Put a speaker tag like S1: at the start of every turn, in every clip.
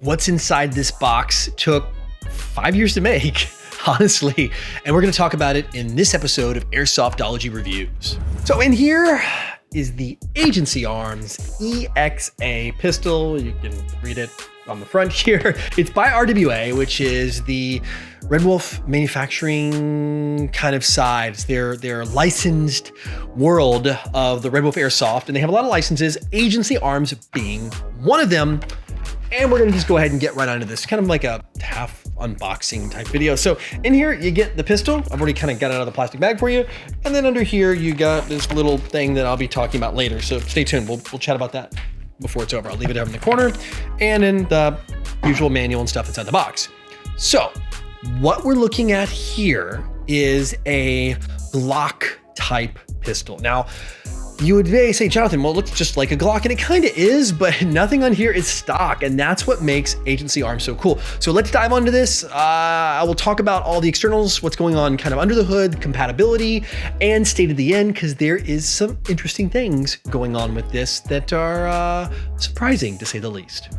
S1: What's inside this box took 5 years to make, honestly, and we're going to talk about it in this episode of Airsoftology Reviews. So in here is the Agency Arms EXA pistol. You can read it on the front here. It's by RWA, which is the Red Wolf manufacturing kind of side. It's their licensed world of the Red Wolf Airsoft, and they have a lot of licenses, Agency Arms being one of them. And we're gonna just go ahead and get right onto this, kind of like a half unboxing type video. So in here, you get the pistol. I've already kind of got it out of the plastic bag for you. And then under here, you got this little thing that I'll be talking about later. So stay tuned, we'll chat about that before it's over. I'll leave it over in the corner and in the usual manual and stuff inside the box. So what we're looking at here is a Glock type pistol. Now, you would say, Jonathan, well, it looks just like a Glock, and it kind of is, but nothing on here is stock, and that's what makes Agency Arms so cool. So let's dive onto this. I will talk about all the externals, what's going on kind of under the hood, compatibility, and stay to the end, because there is some interesting things going on with this that are surprising, to say the least.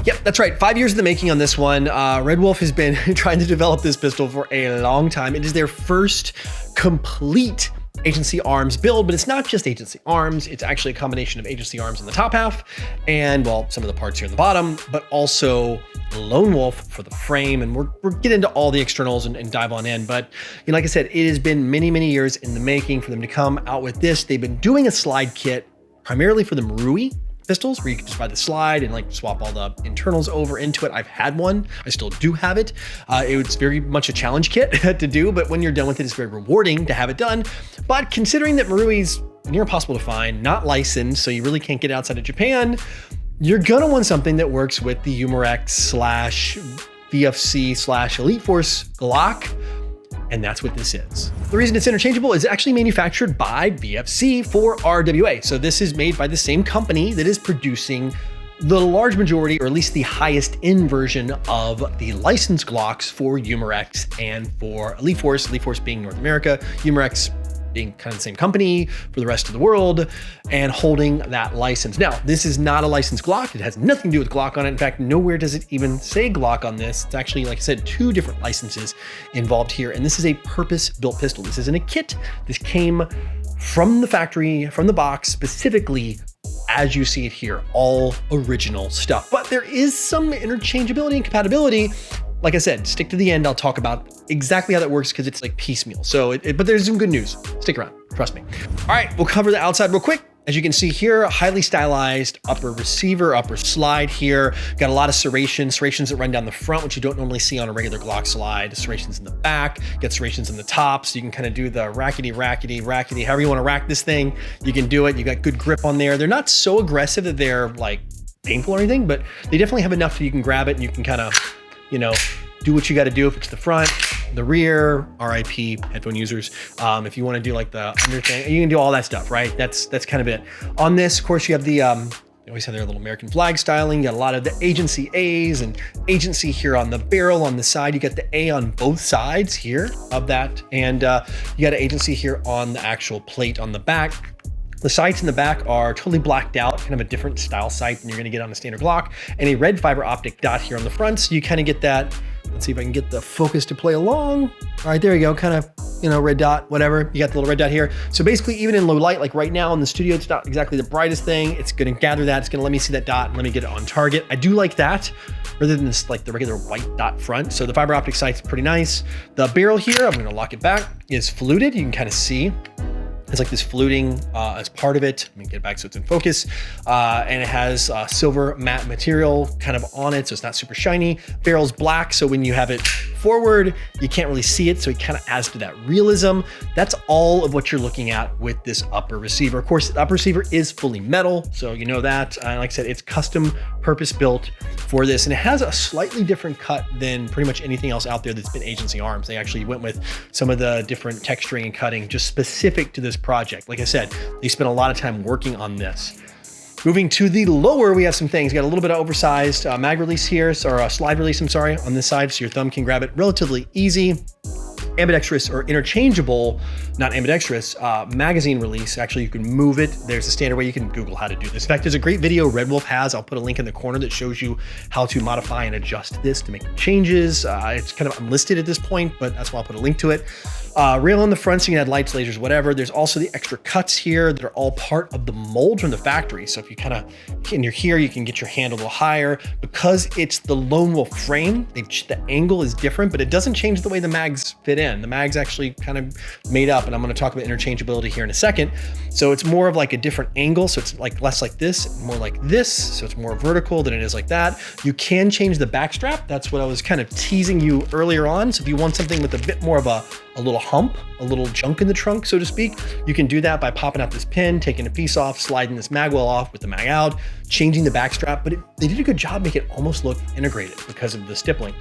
S1: Yep, that's right. 5 years in the making on this one. Red Wolf has been trying to develop this pistol for a long time. It is their first complete Agency Arms build, but it's not just Agency Arms. It's actually a combination of Agency Arms in the top half and, well, some of the parts here in the bottom, but also Lone Wolf for the frame. And we're getting into all the externals and dive on in. But you know, like I said, it has been many, many years in the making for them to come out with this. They've been doing a slide kit primarily for the Marui pistols, where you can just buy the slide and like swap all the internals over into it. I've had one, I still do have it. It was very much a challenge kit to do, but when you're done with it, it's very rewarding to have it done. But considering that Marui's near impossible to find, not licensed, so you really can't get it outside of Japan, you're gonna want something that works with the Umarex/VFC/Elite Force Glock. And that's what this is. The reason it's interchangeable is actually manufactured by VFC for RWA. So this is made by the same company that is producing the large majority, or at least the highest end version of the licensed Glocks for Umarex and for Elite Force being North America, Umarex being kind of the same company for the rest of the world and holding that license. Now, this is not a licensed Glock. It has nothing to do with Glock on it. In fact, nowhere does it even say Glock on this. It's actually, like I said, two different licenses involved here. And this is a purpose-built pistol. This isn't a kit. This came from the factory, from the box, specifically as you see it here, all original stuff. But there is some interchangeability and compatibility. Like I said, stick to the end. I'll talk about exactly how that works because it's like piecemeal. So, but there's some good news. Stick around, trust me. All right, we'll cover the outside real quick. As you can see here, highly stylized upper receiver, upper slide here. Got a lot of serrations that run down the front, which you don't normally see on a regular Glock slide. Serrations in the back, got serrations in the top, so you can kind of do the rackety, however you want to rack this thing, you can do it. You got good grip on there. They're not so aggressive that they're like painful or anything, but they definitely have enough that you can grab it and you can kind of, you know, do what you got to do if it's the front, the rear, RIP headphone users. If you want to do like the under thing, you can do all that stuff, right? That's kind of it. On this, of course, you have the, they always have their little American flag styling. You got a lot of the Agency A's and Agency here on the barrel on the side. You got the A on both sides here of that. And you got an Agency here on the actual plate on the back. The sights in the back are totally blacked out, kind of a different style sight than you're gonna get on a standard Glock, and a red fiber optic dot here on the front. So you kind of get that. Let's see if I can get the focus to play along. All right, there you go, kind of, you know, red dot, whatever. You got the little red dot here. So basically, even in low light, like right now in the studio, it's not exactly the brightest thing. It's gonna gather that, it's gonna let me see that dot and let me get it on target. I do like that, rather than this like the regular white dot front. So the fiber optic sight's pretty nice. The barrel here, I'm gonna lock it back, is fluted. You can kind of see. It's like this fluting as part of it. Let me get it back so it's in focus. And it has silver matte material kind of on it, so it's not super shiny. Barrel's black, so when you have it forward, you can't really see it, so it kind of adds to that realism. That's all of what you're looking at with this upper receiver. Of course, the upper receiver is fully metal, so you know that. Like I said, it's custom purpose built for this, and it has a slightly different cut than pretty much anything else out there that's been Agency Arms. They actually went with some of the different texturing and cutting just specific to this project. Like I said, they spent a lot of time working on this. Moving to the lower, we have some things. Got a little bit of oversized mag release here, or a slide release, I'm sorry, on this side, so your thumb can grab it relatively easy. ambidextrous or interchangeable, not ambidextrous, magazine release. Actually, you can move it. There's a standard way. You can Google how to do this. In fact, there's a great video Red Wolf has. I'll put a link in the corner that shows you how to modify and adjust this to make changes. It's kind of unlisted at this point, but that's why I'll put a link to it. Rail on the front, so you can add lights, lasers, whatever. There's also the extra cuts here that are all part of the mold from the factory. So if you kind of, and you're here, you can get your hand a little higher. Because it's the Lone Wolf frame, the angle is different, but it doesn't change the way the mags fit in. The mag's actually kind of made up, and I'm gonna talk about interchangeability here in a second. So it's more of like a different angle. So it's like less like this, more like this. So it's more vertical than it is like that. You can change the back strap. That's what I was kind of teasing you earlier on. So if you want something with a bit more of a little hump, a little junk in the trunk, so to speak, you can do that by popping out this pin, taking a piece off, sliding this Magwell off with the mag out, changing the back strap, but they did a good job making it almost look integrated because of the stippling.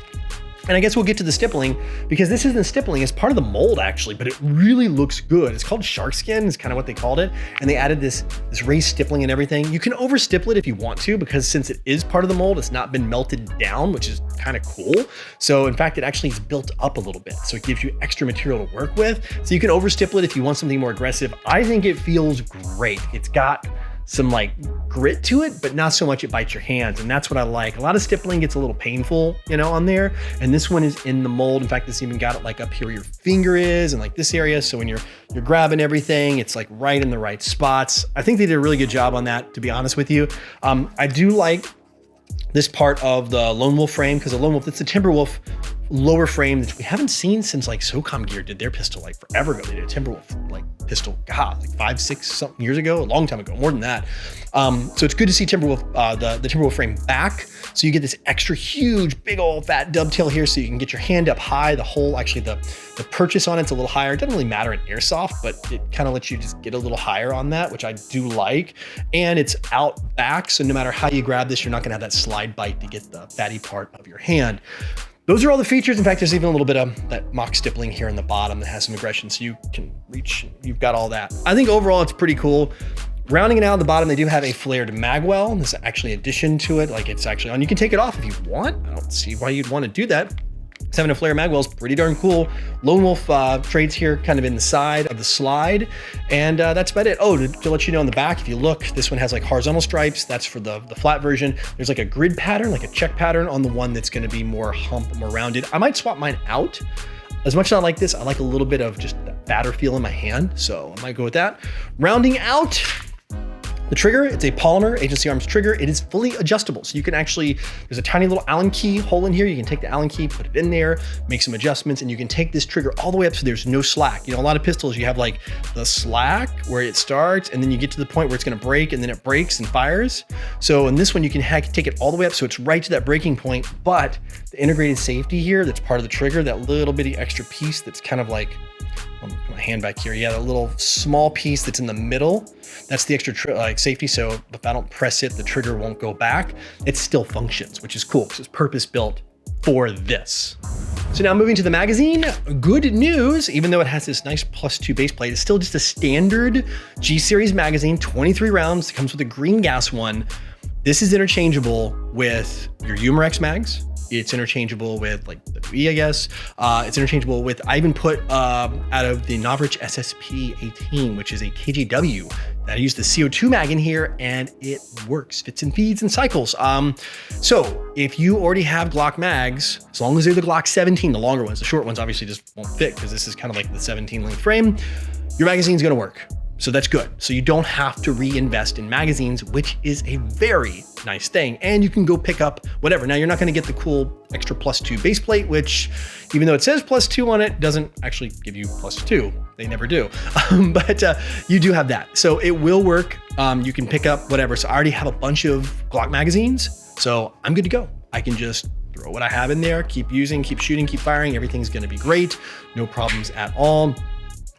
S1: And I guess we'll get to the stippling because this isn't stippling, it's part of the mold actually, but it really looks good. It's called shark skin, is kind of what they called it. And they added this raised stippling and everything. You can over stipple it if you want to, because since it is part of the mold, it's not been melted down, which is kind of cool. So in fact, it actually is built up a little bit. So it gives you extra material to work with. So you can over stipple it if you want something more aggressive. I think it feels great. It's got some like grit to it, but not so much it bites your hands. And that's what I like. A lot of stippling gets a little painful, you know, on there. And this one is in the mold. In fact, this even got it like up here where your finger is and like this area. So when you're grabbing everything, it's like right in the right spots. I think they did a really good job on that, to be honest with you. I do like this part of the Lone Wolf frame, because the Lone Wolf, it's the Timberwolf lower frame that we haven't seen since like SOCOM Gear did their pistol like forever ago. They did a Timberwolf like pistol, God, like 5, 6 something years ago, a long time ago, more than that. So it's good to see Timberwolf, the Timberwolf frame back. So you get this extra huge, big old fat dovetail here, so you can get your hand up high. The whole, actually the purchase on it's a little higher. It doesn't really matter in Airsoft, but it kind of lets you just get a little higher on that, which I do like. And it's out back, so no matter how you grab this, you're not gonna have that slide bite to get the fatty part of your hand. Those are all the features. In fact, there's even a little bit of that mock stippling here in the bottom that has some aggression, so you can reach, you've got all that. I think overall it's pretty cool. Rounding it out at the bottom, they do have a flared Magwell. There's actually addition to it, like it's actually on. You can take it off if you want. I don't see why you'd want to do that. Having a flare Magwell is pretty darn cool. Lone Wolf trades here kind of in the side of the slide. And that's about it. Oh, to let you know on the back, if you look, this one has like horizontal stripes. That's for the flat version. There's like a grid pattern, like a check pattern on the one that's going to be more hump, more rounded. I might swap mine out. As much as I like this, I like a little bit of just that batter feel in my hand. So I might go with that. Rounding out the trigger, it's a polymer Agency Arms trigger. It is fully adjustable. So you can actually, there's a tiny little Allen key hole in here. You can take the Allen key, put it in there, make some adjustments, and you can take this trigger all the way up so there's no slack. You know, a lot of pistols, you have like the slack where it starts, and then you get to the point where it's gonna break, and then it breaks and fires. So in this one, you can take it all the way up so it's right to that breaking point, but the integrated safety here, that's part of the trigger, that little bitty extra piece that's kind of like, I'll put my hand back here. Yeah, that little small piece that's in the middle, that's the extra like safety. So if I don't press it, the trigger won't go back. It still functions, which is cool because it's purpose built for this. So now moving to the magazine, good news, even though it has this nice +2 base plate, it's still just a standard G-Series magazine, 23 rounds. It comes with a green gas one. This is interchangeable with your Umarex mags. It's interchangeable with like the WE, I guess. It's interchangeable with, I even put out of the Novrich SSP-18, which is a KJW. I use the CO2 mag in here and it works, fits and feeds and cycles. So if you already have Glock mags, as long as they're the Glock 17, the longer ones, the short ones obviously just won't fit because this is kind of like the 17 length frame, your magazine's gonna work. So that's good. So you don't have to reinvest in magazines, which is a very nice thing. And you can go pick up whatever. Now you're not gonna get the cool extra +2 base plate, which even though it says +2 on it, doesn't actually give you +2. They never do, but you do have that. So it will work. You can pick up whatever. So I already have a bunch of Glock magazines, so I'm good to go. I can just throw what I have in there, keep using, keep shooting, keep firing. Everything's gonna be great. No problems at all.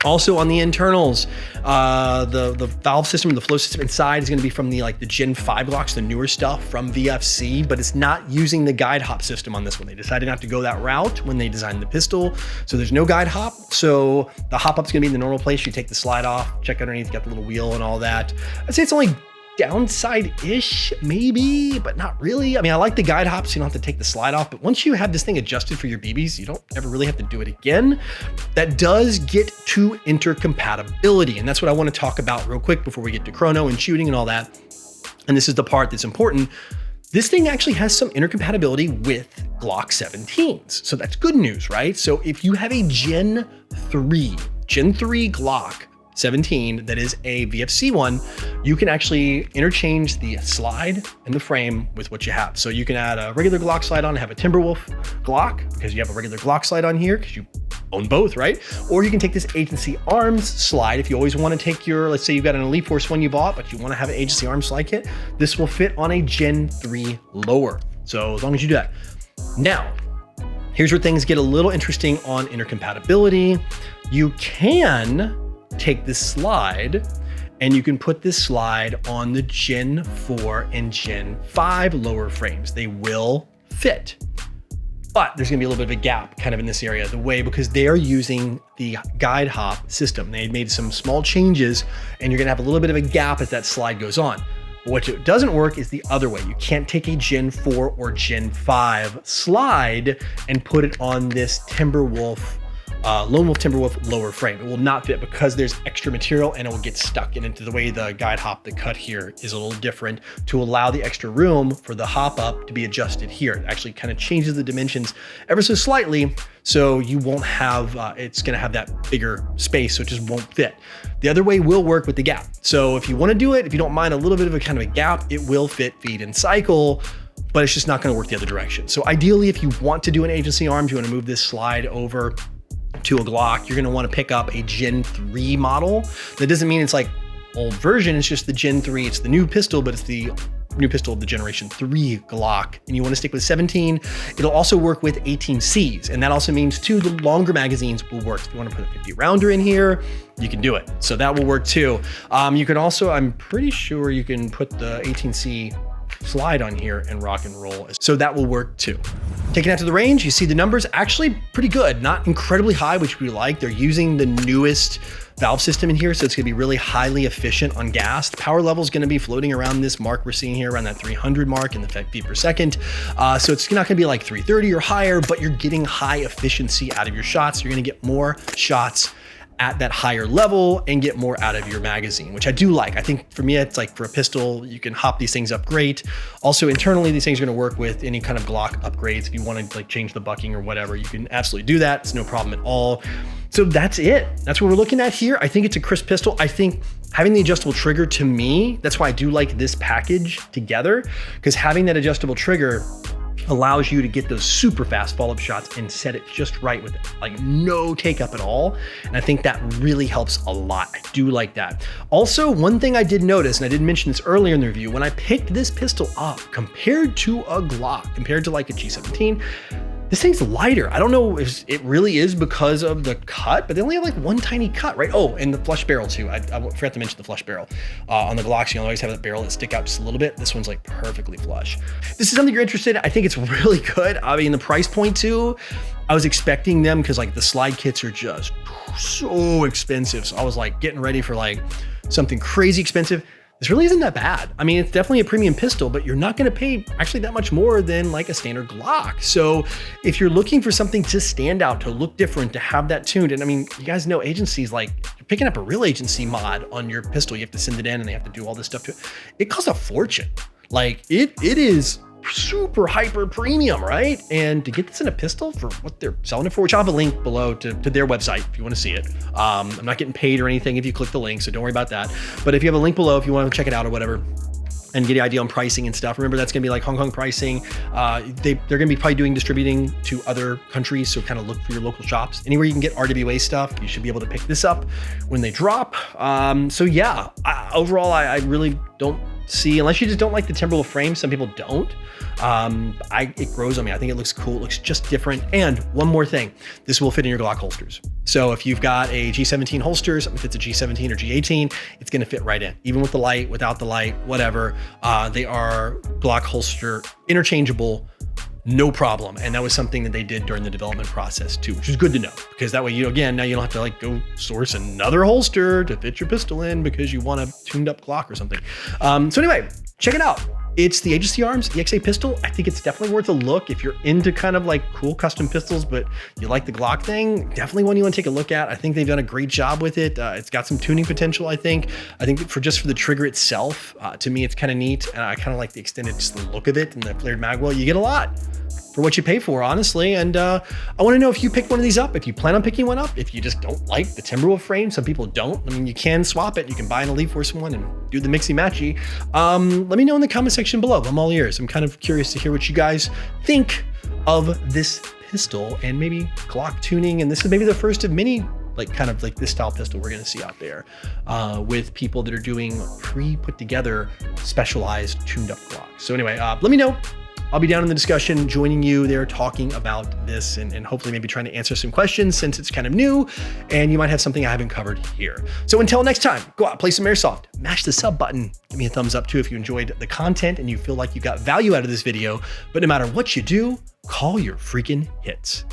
S1: Also on the internals, the valve system, the flow system inside is gonna be from the Gen 5 Glocks, the newer stuff from VFC, but it's not using the guide hop system on this one. They decided not to go that route when they designed the pistol. So there's no guide hop. So the hop up's gonna be in the normal place. You take the slide off, check underneath, got the little wheel and all that. I'd say it's only downside-ish, maybe, but not really. I mean, I like the guide hop, so you don't have to take the slide off, but once you have this thing adjusted for your BBs, you don't ever really have to do it again. That does get to intercompatibility, and that's what I want to talk about real quick before we get to chrono and shooting and all that. And this is the part that's important. This thing actually has some intercompatibility with Glock 17s. So that's good news, right? So if you have a Gen 3 Glock 17 that is a VFC one, you can actually interchange the slide and the frame with what you have. So you can add a regular Glock slide on and have a Timberwolf Glock because you have a regular Glock slide on here because you own both, right? Or you can take this agency arms slide. If you always want to take your, let's say you've got an Elite Force one you bought, but you want to have an agency arms slide kit, this will fit on a Gen 3 lower. So as long as you do that. Now, here's where things get a little interesting on intercompatibility. You can take this slide and you can put this slide on the Gen 4 and Gen 5 lower frames. They will fit. But there's gonna be a little bit of a gap kind of in this area, because they are using the guide hop system. They made some small changes and you're gonna have a little bit of a gap as that slide goes on. But what doesn't work is the other way. You can't take a Gen 4 or Gen 5 slide and put it on this Timberwolf, Lone Wolf Timberwolf lower frame. It will not fit because there's extra material and it will get stuck into the way the guide hop, the cut here is a little different to allow the extra room for the hop up to be adjusted here. It actually kind of changes the dimensions ever so slightly. So you won't have, it's gonna have that bigger space, so it just won't fit. The other way will work with the gap. So if you wanna do it, if you don't mind a little bit of a kind of a gap, it will fit, feed, and cycle, but it's just not gonna work the other direction. So ideally, if you want to do an agency arms, you wanna move this slide over to a Glock, you're gonna wanna pick up a Gen 3 model. That doesn't mean it's like old version, it's just the Gen 3, it's the new pistol, but it's the new pistol of the Generation 3 Glock, and you wanna stick with 17. It'll also work with 18Cs, and that also means too, the longer magazines will work. If you wanna put a 50 rounder in here, you can do it. So that will work too. You can also, I'm pretty sure you can put the 18C slide on here and rock and roll. So that will work too. Taking it out to the range, you see the numbers actually pretty good, not incredibly high, which we like. They're using the newest valve system in here, so it's gonna be really highly efficient on gas. The power level is gonna be floating around this mark we're seeing here, around that 300 mark in the feet per second. So it's not gonna be like 330 or higher, but you're getting high efficiency out of your shots. You're gonna get more shots at that higher level and get more out of your magazine, which I do like. I think for me, it's like for a pistol, you can hop these things up great. Also internally, these things are gonna work with any kind of Glock upgrades. If you wanna like change the bucking or whatever, you can absolutely do that. It's no problem at all. So that's it. That's what we're looking at here. I think it's a crisp pistol. I think having the adjustable trigger, to me, that's why I do like this package together, because having that adjustable trigger allows you to get those super fast follow-up shots and set it just right with like no take up at all. And I think that really helps a lot. I do like that. Also, one thing I did notice, and I didn't mention this earlier in the review, when I picked this pistol up compared to a Glock, compared to like a G17, this thing's lighter. I don't know if it really is because of the cut, but they only have like one tiny cut, right? Oh, and the flush barrel too. I forgot to mention the flush barrel. On the Glocks, you always have that barrel that stick out just a little bit. This one's like perfectly flush. This is something you're interested in. I think it's really good. I mean, the price point too, I was expecting them because like the slide kits are just so expensive. So I was like getting ready for like something crazy expensive. This really isn't that bad. I mean, it's definitely a premium pistol, but you're not gonna pay actually that much more than like a standard Glock. So if you're looking for something to stand out, to look different, to have that tuned, and I mean, you guys know agencies, like you're picking up a real agency mod on your pistol, you have to send it in and they have to do all this stuff to it. It costs a fortune. Like it is super hyper premium, right? And to get this in a pistol for what they're selling it for, which I'll have a link below to their website if you want to see it. I'm not getting paid or anything if you click the link, so don't worry about that. But if you have a link below, if you want to check it out or whatever, and get an idea on pricing and stuff. Remember, that's gonna be like Hong Kong pricing. They're gonna be probably doing distributing to other countries, so kind of look for your local shops. Anywhere you can get RWA stuff, you should be able to pick this up when they drop. So yeah, overall, I really don't see, unless you just don't like the Timberwolf frame, some people don't. It grows on me. I think it looks cool. It looks just different. And one more thing, this will fit in your Glock holsters. So if you've got a G17 holsters, if it's a G17 or G18, it's gonna fit right in. Even with the light, without the light, whatever. They are Glock holster interchangeable no problem. And that was something that they did during the development process too, which is good to know, because that way, you know, again, now you don't have to like go source another holster to fit your pistol in because you want a tuned up Glock or something. So anyway, check it out. It's the Agency Arms EXA pistol. I think it's definitely worth a look if you're into kind of like cool custom pistols, but you like the Glock thing. Definitely one you want to take a look at. I think they've done a great job with it. It's got some tuning potential, I think. I think for just for the trigger itself, to me, it's kind of neat. And I kind of like the extended just the look of it and the flared Magwell. You get a lot for what you pay for, honestly. And I want to know if you pick one of these up, if you plan on picking one up, if you just don't like the Timberwolf frame. Some people don't. I mean, you can swap it. You can buy an Elite Force one and do the mixy matchy. Let me know in the comment section below. I'm all ears. I'm kind of curious to hear what you guys think of this pistol and maybe Glock tuning. And this is maybe the first of many like kind of like this style pistol we're gonna see out there with people that are doing pre-put together specialized tuned up Glocks. So anyway, let me know. I'll be down in the discussion, joining you there, talking about this and hopefully maybe trying to answer some questions since it's kind of new and you might have something I haven't covered here. So until next time, go out, play some Airsoft, mash the sub button, give me a thumbs up too if you enjoyed the content and you feel like you got value out of this video. But no matter what you do, call your freaking hits.